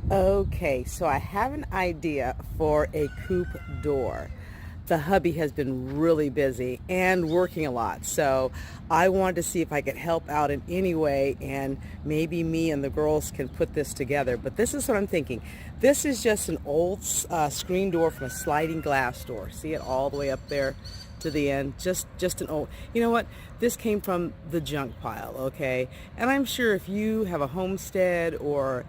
Okay, so I have an idea for a coupe door. The hubby has been really busy and working a lot, so I wanted to see if I could help out in any way, and maybe me and the girls can put this together. But this is what I'm thinking. This is just an old screen door from a sliding glass door. See it all the way up there to the end? Just an old, you know what? This came from the junk pile, okay? And I'm sure if you have a Homestead or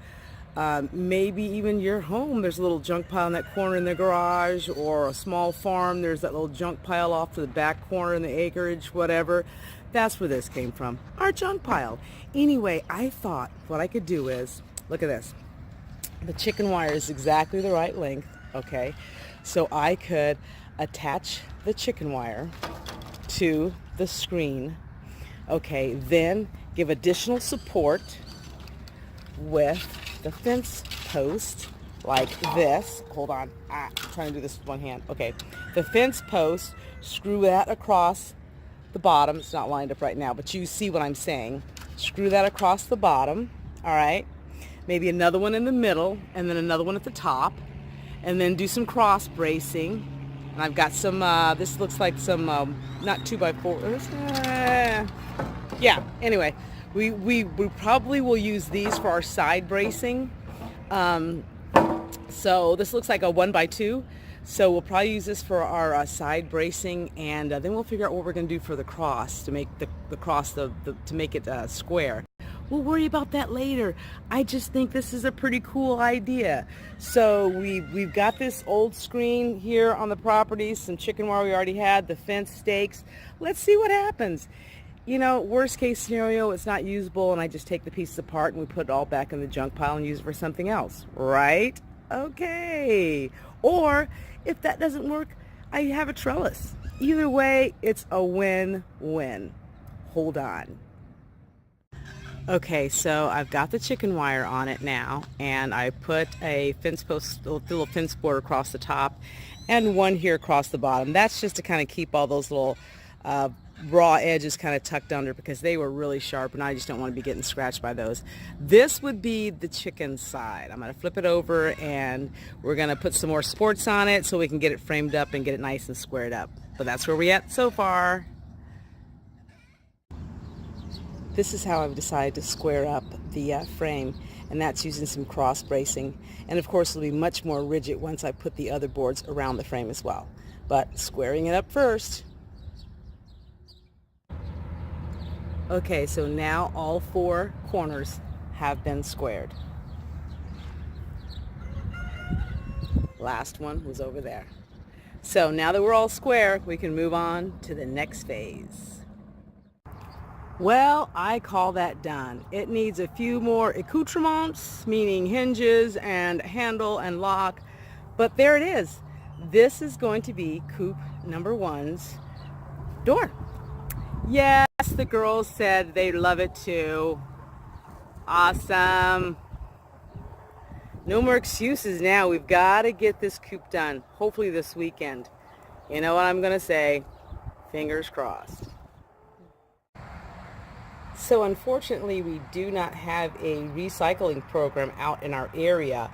maybe even your home, there's a little junk pile in that corner in the garage, or a small farm, there's that little junk pile off to the back corner in the acreage, whatever. That's where this came from, our junk pile. Anyway, I thought what I could do is, look at this. The chicken wire is exactly the right length, okay? So I could attach the chicken wire to the screen, okay? Then give additional support with the fence post like this. Hold on, I'm trying to do this with one hand. Okay, the fence post, screw that across the bottom. It's not lined up right now, but you see what I'm saying. Screw that across the bottom, all right? Maybe another one in the middle, and then another one at the top, and then do some cross bracing. And I've got some, this looks like some, not 2x4, yeah, anyway. We probably will use these for our side bracing. So this looks like a 1x2. So we'll probably use this for our side bracing, and then we'll figure out what we're going to do for the cross to make the cross to make it square. We'll worry about that later. I just think this is a pretty cool idea. So we've got this old screen here on the property, some chicken wire we already had, the fence stakes. Let's see what happens. You know, worst case scenario, it's not usable and I just take the pieces apart and we put it all back in the junk pile and use it for something else, right? Okay. Or if that doesn't work, I have a trellis. Either way, it's a win-win. Hold on. Okay, so I've got the chicken wire on it now, and I put a fence post, a little fence board across the top and one here across the bottom. That's just to kind of keep all those little raw edges kind of tucked under, because they were really sharp and I just don't want to be getting scratched by those. This would be the chicken side. I'm going to flip it over and we're going to put some more supports on it so we can get it framed up and get it nice and squared up. But that's where we're at so far. This is how I've decided to square up the frame, and that's using some cross bracing. And of course it'll be much more rigid once I put the other boards around the frame as well. But squaring it up first. Okay, so now all four corners have been squared. Last one was over there. So now that we're all square, we can move on to the next phase. Well, I call that done. It needs a few more accoutrements, meaning hinges and handle and lock, but there it is. This is going to be coupe number one's door. Yes, the girls said they love it too. Awesome. No more excuses now. We've got to get this coupe done. Hopefully this weekend. You know what I'm going to say? Fingers crossed. So unfortunately, we do not have a recycling program out in our area.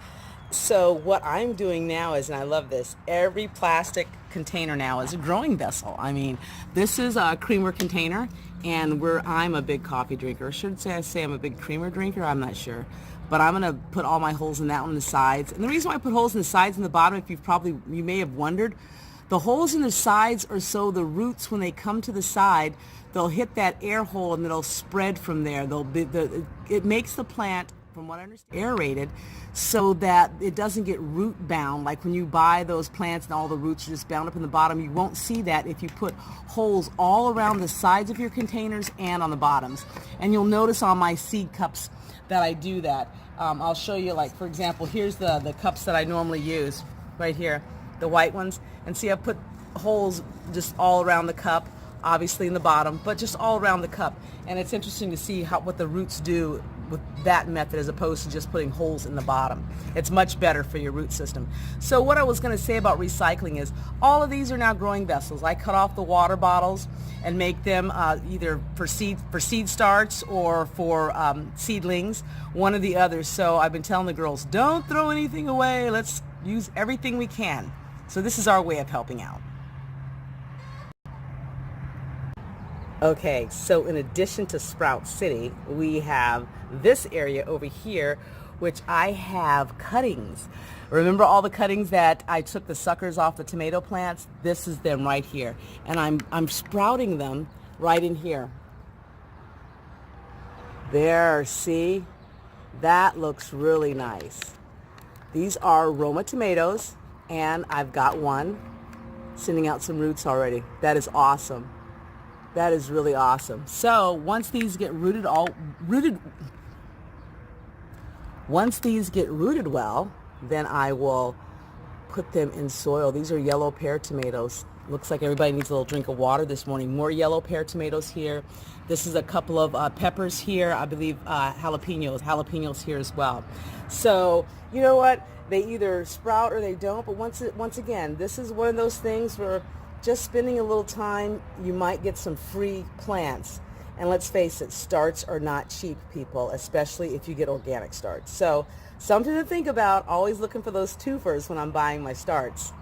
So what I'm doing now is, and I love this, every plastic container now is a growing vessel. I mean, this is a creamer container, and I'm a big coffee drinker. I say I'm a big creamer drinker? I'm not sure. But I'm going to put all my holes in that one on the sides. And the reason why I put holes in the sides and the bottom, if you may have wondered, the holes in the sides are so the roots, when they come to the side, they'll hit that air hole and it'll spread from there. It makes the plant, from what I understand, aerated so that it doesn't get root bound. Like when you buy those plants and all the roots are just bound up in the bottom, you won't see that if you put holes all around the sides of your containers and on the bottoms. And you'll notice on my seed cups that I do that. I'll show you, like, for example, here's the cups that I normally use right here, the white ones. And see, I've put holes just all around the cup, obviously in the bottom, but just all around the cup. And it's interesting to see what the roots do with that method as opposed to just putting holes in the bottom. It's much better for your root system. So what I was going to say about recycling is all of these are now growing vessels. I cut off the water bottles and make them either for seed starts or for seedlings, one or the other. So I've been telling the girls, don't throw anything away. Let's use everything we can. So this is our way of helping out. Okay, so in addition to Sprout City, we have this area over here, which I have cuttings. Remember all the cuttings that I took the suckers off the tomato plants? This is them right here. And I'm sprouting them right in here. There, see? That looks really nice. These are Roma tomatoes, and I've got one sending out some roots already. That is awesome. That is really awesome. So once these get rooted well, then I will put them in soil. These are yellow pear tomatoes. Looks like everybody needs a little drink of water this morning. More yellow pear tomatoes here. This is a couple of peppers here. I believe jalapenos here as well. So you know what? They either sprout or they don't. But once again, this is one of those things where just spending a little time, you might get some free plants. And let's face it, starts are not cheap, people, especially if you get organic starts. So something to think about, always looking for those twofers when I'm buying my starts.